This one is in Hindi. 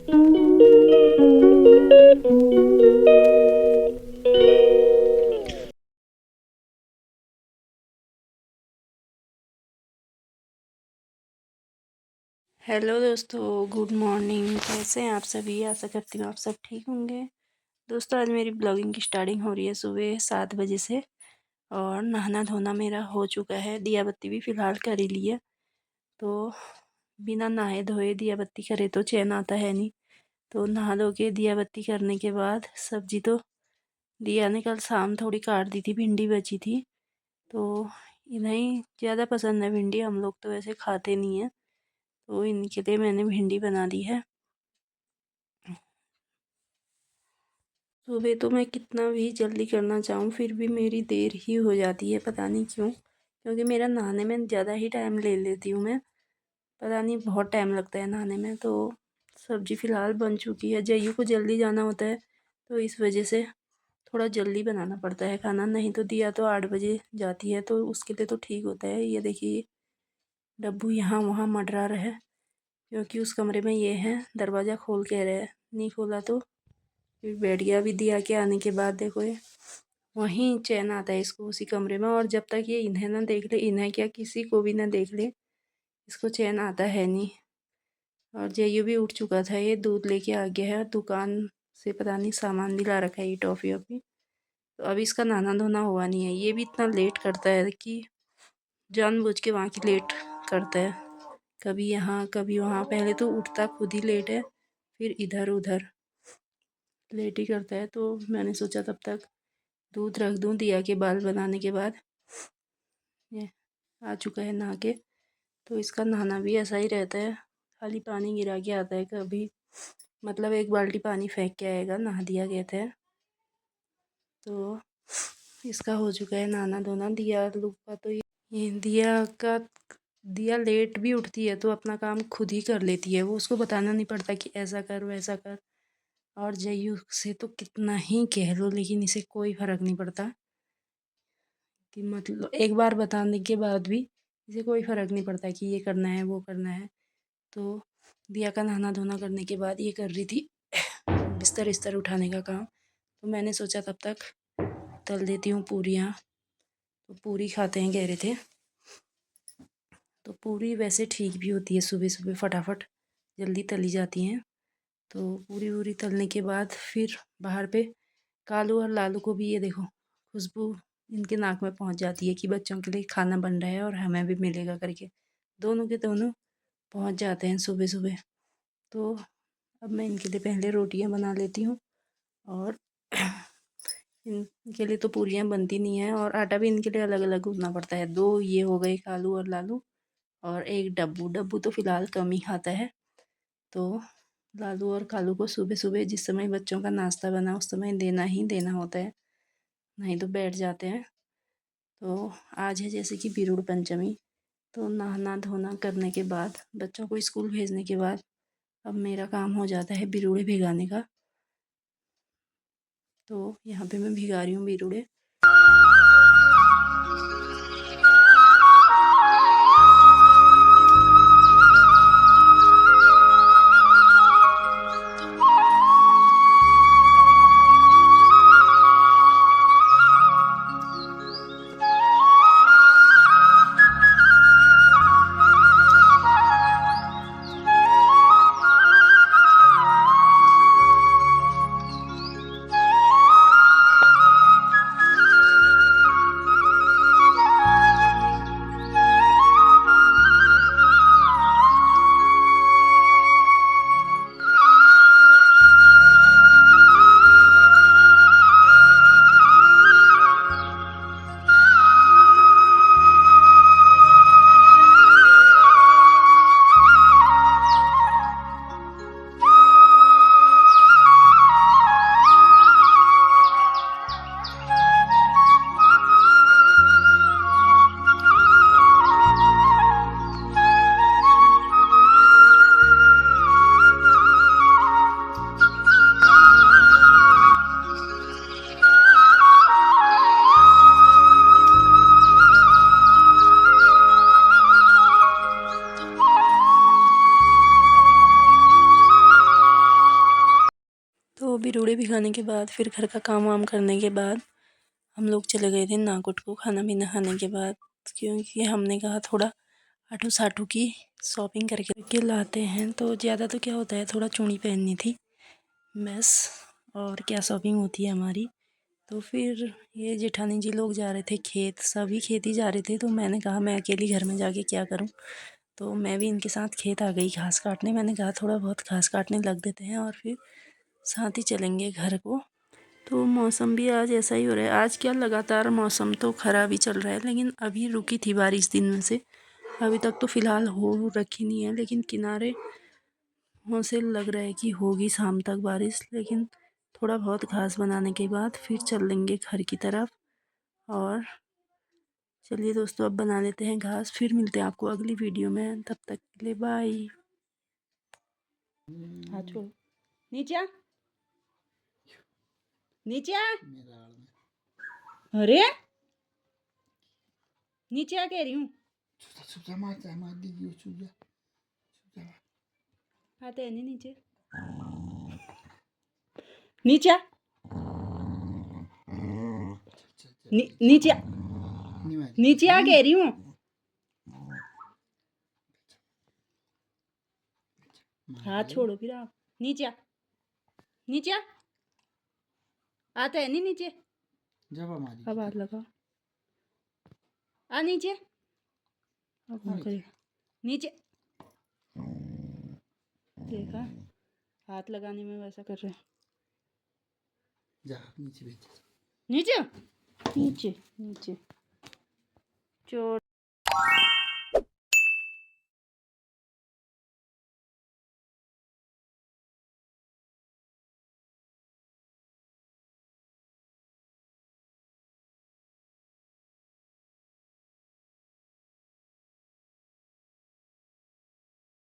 हेलो दोस्तों, गुड मॉर्निंग। कैसे हैं आप सभी? आशा करती हूँ आप सब ठीक होंगे। दोस्तों, आज मेरी ब्लॉगिंग की स्टार्टिंग हो रही है सुबह 7 बजे से। और नहाना धोना मेरा हो चुका है, दिया बत्ती भी फ़िलहाल कर ही ली है। तो बिना नहाए धोए दिया बत्ती करे तो चैन आता है नहीं। तो नहा धो के दिया बत्ती करने के बाद सब्जी तो दिया ने कल शाम थोड़ी काट दी थी, भिंडी बची थी। तो इन्हें ज़्यादा पसंद है भिंडी, हम लोग तो वैसे खाते नहीं हैं। तो इनके लिए मैंने भिंडी बना दी है। सुबह तो मैं कितना भी जल्दी करना चाहूँ फिर भी मेरी देर ही हो जाती है, पता नहीं क्यों। क्योंकि मेरा नहाने में ज़्यादा ही टाइम ले लेती हूँ मैं, पता नहीं बहुत टाइम लगता है नहाने में। तो सब्ज़ी फ़िलहाल बन चुकी है, जयू को जल्दी जाना होता है तो इस वजह से थोड़ा जल्दी बनाना पड़ता है खाना। नहीं तो दिया तो 8 बजे जाती है तो उसके लिए तो ठीक होता है। ये देखिए डब्बू यहाँ वहाँ मंडरा रहा है क्योंकि उस कमरे में ये है, दरवाज़ा खोल के रहे, नहीं खोला तो फिर बैठ गया। अभी दिया के आने के बाद देखो ये वहीं चैन आता है इसको, उसी कमरे में। और जब तक ये इन्हें ना देख ले, इन्हें क्या किसी को भी ना देख ले, इसको चैन आता है नहीं। और जयू भी उठ चुका था, ये दूध लेके आ गया है दुकान से, पता नहीं सामान भी ला रखा है, ये टॉफ़ी वॉफ़ी। तो अभी इसका नहाना धोना हुआ नहीं है। ये भी इतना लेट करता है कि जानबूझ के वहाँ की लेट करता है, कभी यहाँ कभी वहाँ। पहले तो उठता खुद ही लेट है, फिर इधर उधर लेट ही करता है। तो मैंने सोचा तब तक दूध रख दूँ दिया के बाल बनाने के बाद। ये आ चुका है नहा के। तो इसका नहाना भी ऐसा ही रहता है, खाली पानी गिरा के आता है कभी, मतलब 1 बाल्टी पानी फेंक के आएगा, नहा दिया कहते हैं। तो इसका हो चुका है नहाना धोना। दिया लोग का तो ये दिया लेट भी उठती है तो अपना काम खुद ही कर लेती है, वो उसको बताना नहीं पड़ता कि ऐसा कर वैसा कर। और जयू से तो कितना ही कह लो लेकिन इसे कोई फ़र्क नहीं पड़ता कि मतलब एक बार बताने के बाद भी इसे कोई फ़र्क नहीं पड़ता कि ये करना है वो करना है। तो दिया का नहाना धोना करने के बाद ये कर रही थी बिस्तर इस्तर उठाने का काम। तो मैंने सोचा तब तक तल देती हूँ पूरियाँ। तो पूरी खाते हैं कह रहे थे, तो पूरी वैसे ठीक भी होती है, सुबह सुबह फटाफट जल्दी तली जाती हैं। तो पूरी वूरी तलने के बाद फिर बाहर पे कालू और लालू को भी ये देखो खुशबू इनके नाक में पहुंच जाती है कि बच्चों के लिए खाना बन रहा है और हमें भी मिलेगा करके। दोनों के दोनों पहुंच जाते हैं सुबह सुबह। तो अब मैं इनके लिए पहले रोटियां बना लेती हूँ। और इनके लिए तो पूरियाँ बनती नहीं है, और आटा भी इनके लिए अलग अलग गूँथना पड़ता है। 2 ये हो गए कालू और लालू, और एक डब्बू। डब्बू तो फ़िलहाल कम ही खाता है। तो लालू और कालू को सुबह सुबह जिस समय बच्चों का नाश्ता बना उस समय देना ही देना होता है, नहीं तो बैठ जाते हैं। तो आज है जैसे कि बिरुड़ पंचमी। तो नहाना धोना करने के बाद बच्चों को स्कूल भेजने के बाद अब मेरा काम हो जाता है बिरुड़े भिगाने का। तो यहाँ पे मैं भिगा रही हूँ बिरुड़े। अभी रोड़े भी खाने के बाद फिर घर का काम वाम करने के बाद हम लोग चले गए थे नागुट को खाना पीना खाने के बाद, क्योंकि हमने कहा थोड़ा आटू साटू की शॉपिंग करके लाते हैं। तो ज़्यादा तो क्या होता है, थोड़ा चूड़ी पहननी थी बस, और क्या शॉपिंग होती है हमारी। तो फिर ये जेठानी जी लोग जा रहे थे खेत, सभी खेत ही जा रहे थे। तो मैंने कहा मैं अकेली घर में जाके क्या करूं, तो मैं भी इनके साथ खेत आ गई घास काटने। मैंने कहा थोड़ा बहुत घास काटने लग देते हैं और फिर साथ ही चलेंगे घर को। तो मौसम भी आज ऐसा ही हो रहा है। आज क्या लगातार मौसम तो ख़राब ही चल रहा है, लेकिन अभी रुकी थी बारिश दिन में से, अभी तक तो फ़िलहाल हो रखी नहीं है। लेकिन किनारे से लग रहा है कि होगी शाम तक बारिश। लेकिन थोड़ा बहुत घास बनाने के बाद फिर चल देंगे घर की तरफ। और चलिए दोस्तों, अब बना लेते हैं घास, फिर मिलते हैं आपको अगली वीडियो में। तब तक के लिए बाय। हाथ छोड़ो, नीचे आ, नीचे आ, अरे नीचे आ कह रही हूँ। आते हैं नहीं नीचे, नीचे आ, नीचे नीचे आ कह रही हूँ। हाथ छोड़ो फिर आप, नीचे आ, नीचे आ, आता है नहीं नीचे, अब हाथ लगाओ, आ नीचे, अब क्या करेगा नीचे, देखा हाथ लगाने में वैसा कर रहे हैं। नीचे नीचे नीचे चोट।